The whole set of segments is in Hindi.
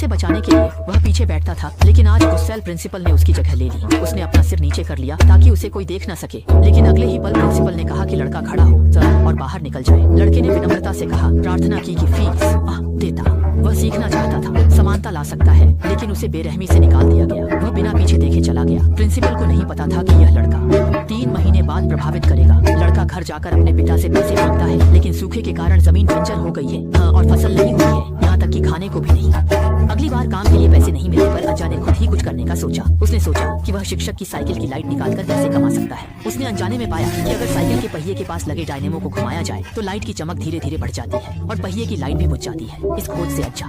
से बचाने के लिए वह पीछे बैठता था, लेकिन आज गुस्सैल प्रिंसिपल ने उसकी जगह ले ली। उसने अपना सिर नीचे कर लिया ताकि उसे कोई देख न सके, लेकिन अगले ही पल प्रिंसिपल ने कहा कि लड़का खड़ा हो सर और बाहर निकल जाए। लड़के ने विनम्रता से कहा, प्रार्थना की कि फीस देता। वह सीखना चाहता था, समानता ला सकता है, लेकिन उसे बेरहमी से निकाल दिया गया। वह बिना पीछे देखे चला गया। प्रिंसिपल को नहीं पता था कि यह लड़का 3 महीने बाद प्रभावित करेगा। लड़का घर जाकर अपने पिता से पैसे मांगता है, लेकिन सूखे के कारण जमीन बंजर हो गई है और फसल नहीं हुई है, यहाँ तक कि खाने को भी नहीं। अगली बार काम के लिए पैसे नहीं मिलने पर अज्जा ने खुद ही कुछ करने का सोचा। उसने सोचा कि वह शिक्षक की साइकिल की लाइट निकालकर पैसे कमा सकता है। उसने अनजाने में पाया कि अगर साइकिल के पहिए के पास लगे डायनेमो को घुमाया जाए तो लाइट की चमक धीरे धीरे बढ़ जाती है और पहिए की लाइट भी बुझ जाती है। इस खोज से अज्जा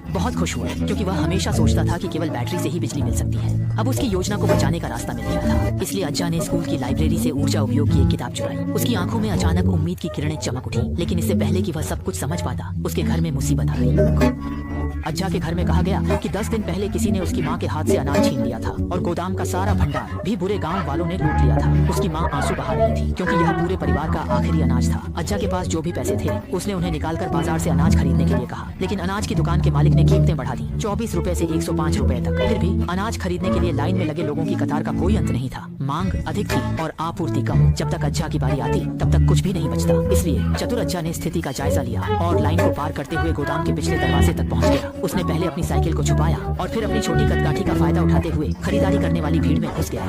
बहुत खुश हुआ, क्योंकि वह हमेशा सोचता था कि केवल बैटरी से ही बिजली मिल सकती है। अब उसकी योजना को बचाने का रास्ता मिल गया था। इसलिए अज्जा ने स्कूल की लाइब्रेरी से ऊर्जा उपयोग की एक किताब चुराई। उसकी आंखों में अचानक उम्मीद की किरणें चमक उठी, लेकिन इससे पहले कि वह सब कुछ समझ पाता, उसके घर में मुसीबत आ गई। अज्जा के घर में कहा गया कि 10 दिन पहले किसी ने उसकी माँ के हाथ से अनाज छीन लिया था और गोदाम का सारा भंडार भी बुरे गांव वालों ने लूट लिया था। उसकी माँ आंसू बहा रही थी, क्योंकि यह पूरे परिवार का आखिरी अनाज था। अज्जा के पास जो भी पैसे थे उसने उन्हें निकालकर बाजार से अनाज खरीदने के लिए कहा, लेकिन अनाज की दुकान के मालिक ने कीमतें बढ़ा दी, 24 रुपए से 105 रुपए तक। फिर भी अनाज खरीदने के लिए लाइन में लगे लोगों की कतार का कोई अंत नहीं था। मांग अधिक थी और आपूर्ति कम। जब तक अज्जा की बारी आती तब तक कुछ भी नहीं बचता। इसलिए चतुर अज्जा ने स्थिति का जायजा लिया और लाइन को पार करते हुए गोदाम के पिछले दरवाजे तक पहुंच गया। उसने पहले अपनी साइकिल को छुपाया और फिर अपनी छोटी कदकाठी का फायदा उठाते हुए खरीदारी करने वाली भीड़ में घुस गया।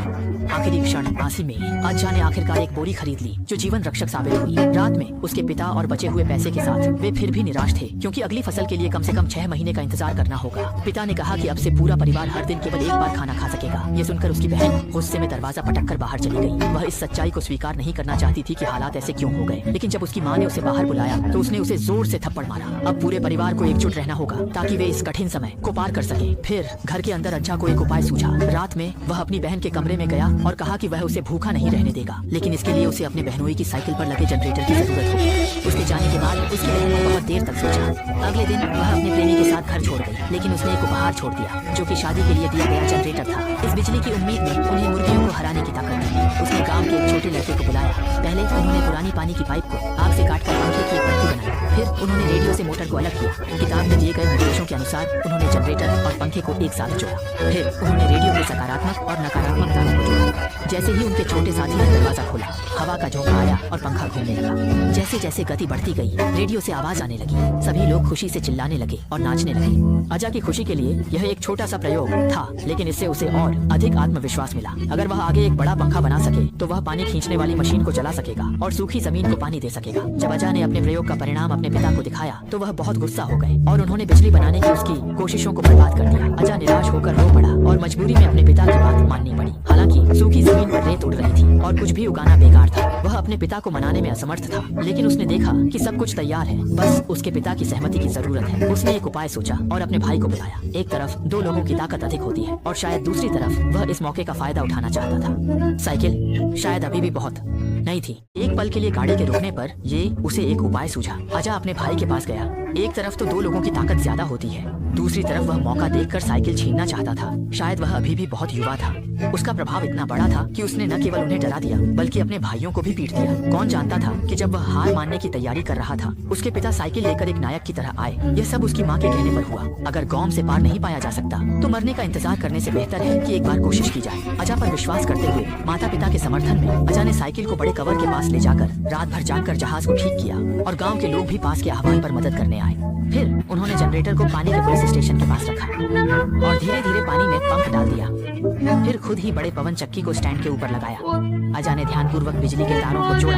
आखिरी क्षण आसी में अज्जा ने आखिरकार एक बोरी खरीद ली, जो जीवन रक्षक साबित हुई। रात में उसके पिता और बचे हुए पैसे के साथ वे फिर भी निराश थे, क्योंकि अगली फसल के लिए कम से कम 6 महीने का इंतजार करना होगा। पिता ने कहा कि अब से पूरा परिवार हर दिन केवल एक बार खाना खा सकेगा। ये सुनकर उसकी बहन गुस्से में दरवाजा पटककर बाहर चली गई। वह इस सच्चाई को स्वीकार नहीं करना चाहती थी कि हालात ऐसे क्यों हो गए, लेकिन जब उसकी माँ ने उसे बाहर बुलाया तो उसने उसे जोर से थप्पड़ मारा। अब पूरे परिवार को एकजुट रहना होगा ताकि वे इस कठिन समय को पार कर सके। फिर घर के अंदर अज्जा को एक उपाय सूझा। रात में वह अपनी बहन के कमरे में गया और कहा कि वह उसे भूखा नहीं रहने देगा, लेकिन इसके लिए उसे अपने बहनोई की साइकिल पर लगे जनरेटर की जरूरत होगी। उसके जाने के बाद उसकी बहन ने बहुत देर तक सोचा। अगले दिन वह अपने प्रेमी के साथ घर छोड़ गई, लेकिन उसने एक उपहार छोड़ दिया, जो कि शादी के लिए दिया गया जनरेटर था। इस बिजली की उम्मीद में उन्हें मुर्गियों को हराने की ताकत थी। उसने गांव के एक छोटे लड़के को बुलाया। पहले उन्होंने पुरानी पानी की पाइप को आग से काटकर पंखे की एक पट्टी बनाई। फिर उन्होंने रेडियो से मोटर को अलग किया। किताब में दिए गए निर्देशों के अनुसार उन्होंने जनरेटर और पंखे को एक साथ जोड़ा। फिर उन्होंने रेडियो के सकारात्मक और नकारात्मक तारों को जोड़ा। जैसे ही उनके छोटे साथी ने दरवाजा खोला, हवा का झोंका आया और पंखा घूमने लगा। जैसे जैसे गति बढ़ती गई, रेडियो से आवाज आने लगी। सभी लोग खुशी से चिल्लाने लगे और नाचने लगे। अज्जा की खुशी के लिए यह एक छोटा सा प्रयोग था, लेकिन इससे उसे और अधिक आत्मविश्वास मिला। अगर वह आगे एक बड़ा पंखा बना सके तो वह पानी खींचने वाली मशीन को चला सकेगा और सूखी जमीन को पानी दे सकेगा। जब अज्जा ने अपने प्रयोग का परिणाम अपने पिता को दिखाया तो वह बहुत गुस्सा हो गए और उन्होंने बिजली बनाने की उसकी कोशिशों को बर्बाद कर दिया। अज्जा निराश होकर रो पड़ा और मजबूरी में अपने पिता की बात माननी पड़ी। हालांकि सूखी जमीन पर रेत उड़ रही थी और कुछ भी उगाना बेकार था। वह अपने पिता को मनाने में असमर्थ था, लेकिन उसने देखा कि सब कुछ तैयार है, बस उसके पिता की सहमति की जरूरत है। उसने एक उपाय सोचा और अपने भाई को बुलाया। एक तरफ 2 लोगों की ताकत अधिक होती है और शायद दूसरी तरफ वह इस मौके का फायदा उठाना चाहता था। साइकिल शायद अभी भी बहुत नहीं थी। एक पल के लिए गाड़ी के रुकने पर ये उसे एक उपाय सूझा। अज्जा अपने भाई के पास गया। एक तरफ तो 2 लोगों की ताकत ज्यादा होती है, दूसरी तरफ वह मौका देखकर साइकिल छीनना चाहता था। शायद वह अभी भी बहुत युवा था। उसका प्रभाव इतना बड़ा था कि उसने न केवल उन्हें डरा दिया बल्कि अपने भाइयों को भी पीट दिया। कौन जानता था कि जब वह हार मानने की तैयारी कर रहा था, उसके पिता साइकिल लेकर एक नायक की तरह आए। यह सब उसकी माँ के कहने पर हुआ। अगर गौम से पार नहीं पाया जा सकता तो मरने का इंतजार करने से बेहतर है कि एक बार कोशिश की जाए। अज्जा पर विश्वास करते हुए माता पिता के समर्थन में अज्जा ने साइकिल को बड़े कवर के पास ले जाकर रात भर जागकर जहाज को ठीक किया और गाँव के लोग भी पास के आह्वान पर मदद करने आए। फिर उन्होंने जनरेटर को पानी के पुलिस स्टेशन के पास रखा और धीरे धीरे पानी में पंप डाल दिया। फिर खुद ही बड़े पवन चक्की को स्टैंड के ऊपर लगाया। अज्जा ने ध्यानपूर्वक बिजली के तारों को जोड़ा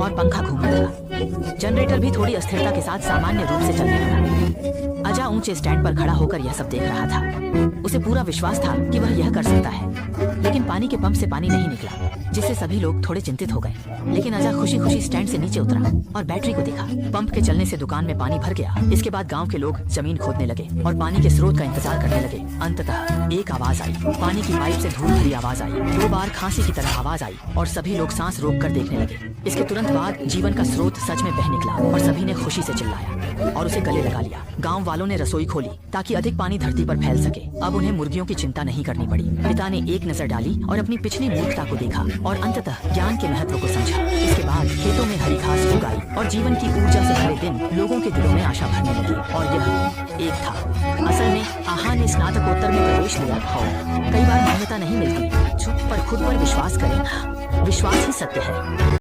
और पंखा घूमने लगा। जनरेटर भी थोड़ी अस्थिरता के साथ सामान्य रूप से चलने लगा। अज्जा ऊंचे स्टैंड पर खड़ा होकर यह सब देख रहा था। उसे पूरा विश्वास था कि वह यह कर सकता है, लेकिन पानी के पंप से पानी नहीं निकला, जिससे सभी लोग थोड़े चिंतित हो गए। लेकिन अज्जा खुशी खुशी स्टैंड से नीचे उतरा और बैटरी को देखा। पंप के चलने से दुकान में पानी भर गया। इसके बाद गांव के लोग जमीन खोदने लगे और पानी के स्रोत का इंतजार करने लगे। अंततः एक आवाज आई। पानी की पाइप से धूल भरी आवाज आई। 2 बार खांसी की तरह आवाज आई और सभी लोग सांस रोककर देखने लगे। इसके तुरंत बाद जीवन का स्रोत सच में बह निकला और सभी ने खुशी से चिल्लाया और उसे गले लगा लिया। गाँव वालों ने रसोई खोली ताकि अधिक पानी धरती पर फैल सके। अब उन्हें मुर्गियों की चिंता नहीं करनी पड़ी। पिता ने एक नजर डाली और अपनी पिछली मूर्खता को देखा और अंततः ज्ञान के महत्व को समझा। इसके बाद खेतों में हरी घास उगाई और जीवन की ऊर्जा से भरे दिन लोगों के दिलों में आशा भरने लगी और यह एक था। असल में आहा ने स्नातकोत्तर में प्रवेश लिया और कई बार मान्यता नहीं मिलती, पर खुद पर विश्वास करें, विश्वास ही सत्य है।